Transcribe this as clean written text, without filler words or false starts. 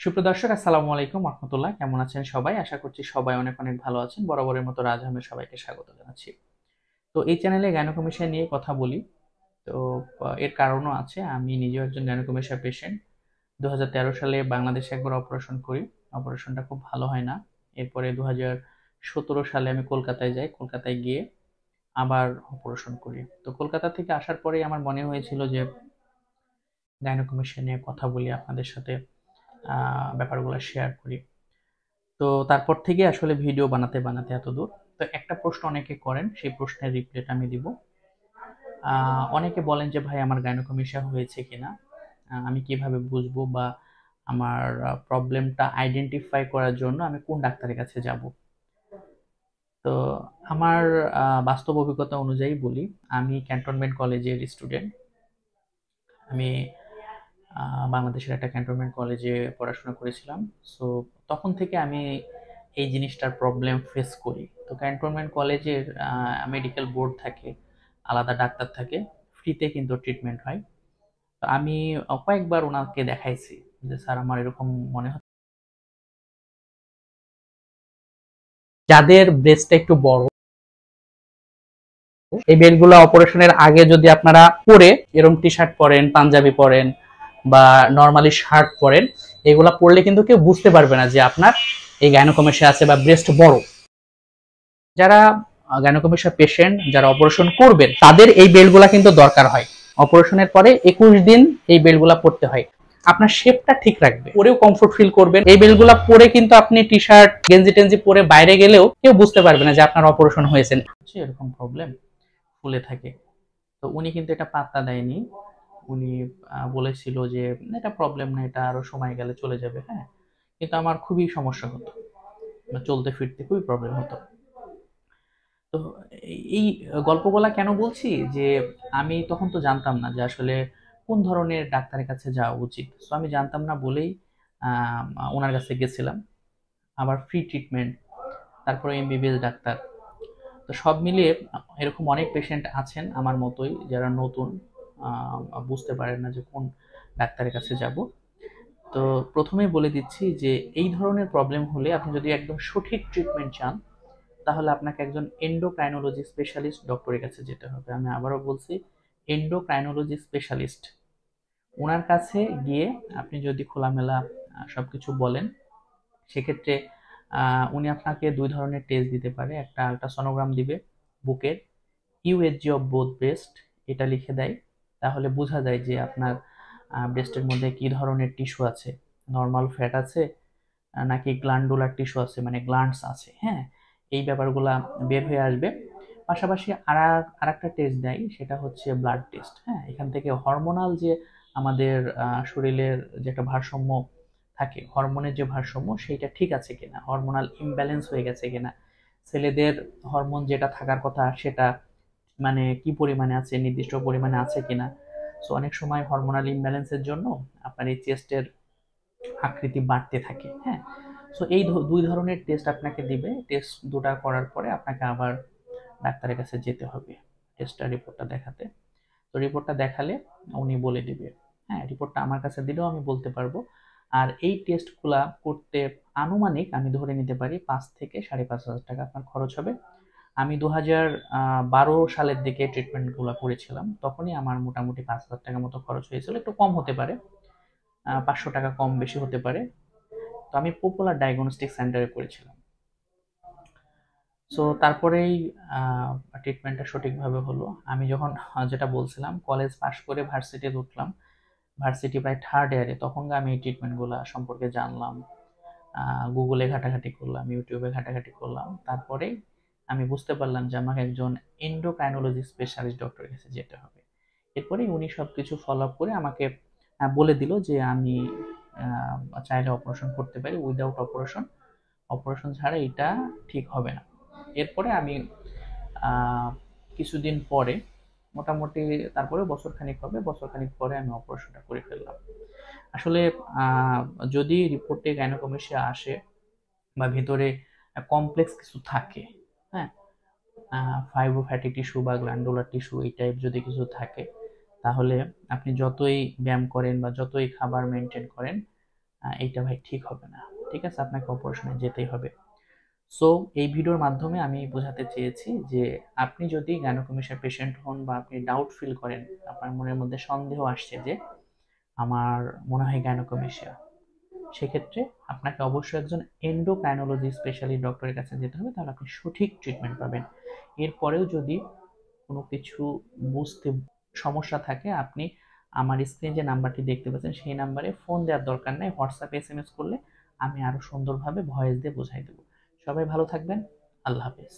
সুপ্রিয় দর্শক, আসসালামু আলাইকুম রহমতুল্লাহ। কেমন আছেন সবাই? আশা করছি সবাই অনেক অনেক ভালো আছেন। বরাবরের মতো রাজ আহমেদ সবাইকে স্বাগত জানাচ্ছি। তো এই চ্যানেলে গাইনোকমেশিয়া নিয়ে কথা বলি। তো এর কারণও আছে। আমি নিজেও একজন গাইনোকমেশিয়া পেশেন্ট। 2013 সালে বাংলাদেশে একবার অপারেশন করি। অপারেশনটা খুব ভালো হয় না। এরপরে 2017 সালে আমি কলকাতায় যাই। কলকাতায় গিয়ে আবার অপারেশন করি। তো কলকাতা থেকে আসার পরেই আমার মনে হয়েছিল যে গাইনোকমেশিয়া নিয়ে কথা বলি, আপনাদের সাথে ব্যাপারগুলো শেয়ার করি। তো তারপর থেকে আসলে ভিডিও বানাতে বানাতে এত দূর। তো একটা প্রশ্ন অনেকে করেন, সেই প্রশ্নের রিপ্লাইটা আমি দিব। অনেকে বলেন যে ভাই, আমার গাইনোকমেশিয়া হয়েছে কিনা, আমি কিভাবে বুঝবো, বা আমার প্রবলেমটা আইডেন্টিফাই করার জন্য আমি কোন ডাক্তারের কাছে যাব। তো আমার বাস্তব অভিজ্ঞতা অনুযায়ী বলি, আমি ক্যান্টনমেন্ট কলেজের স্টুডেন্ট। আমি বাংলাদেশের একটা ক্যান্টনমেন্ট কলেজে পড়াশোনা করেছিলাম। সো তখন থেকে আমি এই জিনিসটার প্রবলেম ফেস করি। তো ক্যান্টনমেন্ট কলেজের মেডিকেল বোর্ড থাকে, আলাদা ডাক্তার থাকে, ফ্রিতে কিন্তু ট্রিটমেন্ট হয়। তো আমি কয়েকবার ওনাকে দেখাইছি যে স্যার, আমার এরকম মনে হচ্ছে। যাদের ব্রেস্টটা একটু বড়, এই বেলগুলো অপারেশনের আগে যদি আপনারা পরে এরকম টি শার্ট পরেন, পাঞ্জাবি পরেন, বা নর্মালি শার্ট পরেন, এগুলা পরলে কিন্তু কেউ বুঝতে পারবে না যে আপনার এই গাইনোকমেশিয়া আছে বা ব্রেস্ট বড়। যারা গাইনোকমেশিয়া পেশেন্ট, যারা অপারেশন করবেন, তাদের এই বেল্টগুলা কিন্তু দরকার হয়। অপারেশনের পরে 21 দিন এই বেল্টগুলা পরতে হয়। আপনার শেপটা ঠিক রাখবে, পরেও কমফোর্ট ফিল করবেন। এই বেল্টগুলা পরে কিন্তু আপনি টি শার্ট গেঞ্জি টেঞ্জি পরে বাইরে গেলেও কেউ বুঝতে পারবে না যে আপনার অপারেশন হয়েছে। এরকম প্রবলেম ফুলে থাকে। তো উনি কিন্তু এটা পাত্তা দেয়নি। উনি বলেছিল যে এটা প্রবলেম না, এটা আরো সময় গেলে চলে যাবে। হ্যাঁ, কিন্তু আমার খুবই সমস্যা হতো, চলতে ফিরতে খুবই প্রবলেম হতো। তো এই গল্পগুলা কেন বলছি, যে আমি তখন তো জানতাম না যে আসলে কোন ধরনের ডাক্তারের কাছে যাওয়া উচিত। তো আমি জানতাম না বলেই ওনার কাছে গেছিলাম। আবার ফ্রি ট্রিটমেন্ট, তারপরে এমবিবিএস ডাক্তার। তো সব মিলিয়ে এরকম অনেক পেশেন্ট আছেন আমার মতোই, যারা নতুন, বুঝতে পারেন না যে কোন ডাক্তারের কাছে যাব। তো প্রথমেই বলে দিচ্ছি যে এই ধরনের প্রবলেম হলে আপনি যদি একদম সঠিক ট্রিটমেন্ট চান, তাহলে আপনাকে একজন এন্ডোক্রাইনোলজি স্পেশালিস্ট ডক্টরের কাছে যেতে হবে। আমি আবারও বলছি, এন্ডোক্রাইনোলজি স্পেশালিস্ট। ওনার কাছে গিয়ে আপনি যদি খোলামেলা সবকিছু বলেন, সেক্ষেত্রে উনি আপনাকে দুই ধরনের টেস্ট দিতে পারে। একটা আলট্রাসোনোগ্রাম দিবে বুকের, ইউএসজি অফ বোথ ব্রেস্ট, এটা লিখে দেয়। তাহলে বোঝা যায় যে আপনার ব্রেস্টের মধ্যে কি ধরনের টিস্যু আছে, নর্মাল ফ্যাট আছে নাকি গ্ল্যান্ডুলার টিস্যু আছে, মানে গ্ল্যান্ডস আছে। হ্যাঁ, এই ব্যাপারগুলা বের হয়ে আসবে। পাশাপাশি আর একটা টেস্ট দেয়, সেটা হচ্ছে ব্লাড টেস্ট। হ্যাঁ, এখান থেকে হরমোনাল যে আমাদের শরীরের যে একটা ভারসাম্য থাকে, হরমোনের যে ভারসাম্য, সেইটা ঠিক আছে কিনা, হরমোনাল ইমব্যালেন্স হয়ে গেছে কিনা, ছেলেদের হরমোন যেটা থাকার কথা সেটা মানে কি পরিমাণে আছে, নির্দিষ্ট পরিমাণে আছে কিনা। সো অনেক সময় হরমোনাল ইমব্যালেন্সের জন্য আপনার এই চেস্টের আকৃতি বাড়তে থাকে। হ্যাঁ, সো এই দুই ধরনের টেস্ট আপনাকে দিবে। টেস্ট দুটা করার পরে আপনাকে আবার ডাক্তারের কাছে যেতে হবে টেস্টটা, রিপোর্টটা দেখাতে। তো রিপোর্টটা দেখালে উনি বলে দিবে। হ্যাঁ, রিপোর্টটা আমার কাছে দিলেও আমি বলতে পারবো। আর এই টেস্টগুলা করতে আনুমানিক আমি ধরে নিতে পারি 5 থেকে 5,500 টাকা আপনার খরচ হবে। আমি 2012 সালের দিকে ট্রিটমেন্টগুলো করেছিলাম, তখনই আমার মোটামুটি 5,000 টাকা মতো খরচ হয়েছিল। একটু কম হতে পারে, 500 টাকা কম বেশি হতে পারে। তো আমি পপুলার ডায়াগনস্টিক সেন্টারে করেছিলাম। সো তারপরেই ট্রিটমেন্টটা সঠিকভাবে হলো। আমি যখন যেটা বলছিলাম, কলেজ পাশ করে ভার্সিটিতে উঠলাম, ভার্সিটি প্রায় থার্ড ইয়ারে, তখন আমি এই ট্রিটমেন্টগুলো সম্পর্কে জানলাম। গুগলে ঘাটাঘাটি করলাম, ইউটিউবে ঘাটাঘাটি করলাম। তারপরে আমি বুঝতে পারলাম যে আমাকে একজন এন্ডোক্রাইনোলজি স্পেশালিস্ট ডক্টরের কাছে যেতে হবে। এরপরে উনি সবকিছু ফলো আপ করে আমাকে বলে দিল যে আমি চাইলে অপারেশন করতে পারি, উইদাউট অপারেশন, অপারেশন ছাড়া এটা ঠিক হবে না। এরপরে আমি কিছুদিন পরে, মোটামুটি তারপরে বছরখানিক হবে, বছরখানিক পরে আমি অপারেশনটা করে ফেললাম। আসলে আহ, যদি রিপোর্টে গাইনোকমেশিয়া আসে বা ভিতরে কমপ্লেক্স কিছু থাকে, হ্যাঁ, ফাইব্রো ফ্যাটি টিস্যু বা গ্ল্যান্ডুলার টিস্যু এই টাইপ যদি কিছু থাকে, তাহলে আপনি যতই ব্যায়াম করেন বা যতই খাবার মেনটেন করেন, এইটা ভাই ঠিক হবে না, ঠিক আছে, আপনাকে অপারেশনে যেতেই হবে। সো এই ভিডিওর মাধ্যমে আমি বোঝাতে চেয়েছি যে আপনি যদি গাইনোকমেশিয়া পেশেন্ট হন বা আপনি ডাউট ফিল করেন, আপনার মনের মধ্যে সন্দেহ আসছে যে আমার মনে হয় গাইনোকমেশিয়া, সেক্ষেত্রে আপনাকে অবশ্যই একজন এন্ডোক্রাইনোলজি স্পেশালিস্ট ডক্টরের কাছে যেতে হবে, তাহলে আপনি সঠিক ট্রিটমেন্ট পাবেন। এরপরেও যদি কোনো কিছু বুঝতে সমস্যা থাকে, আপনি আমার স্ক্রিনে যে নাম্বারটি দেখতে পাচ্ছেন সেই নাম্বারে ফোন দেওয়ার দরকার নেই, হোয়াটসঅ্যাপে এসএমএস করলে আমি আরো সুন্দরভাবে ভয়েস দিয়ে বোঝাই দেবো। সবাই ভালো থাকবেন। আল্লাহ হাফেজ।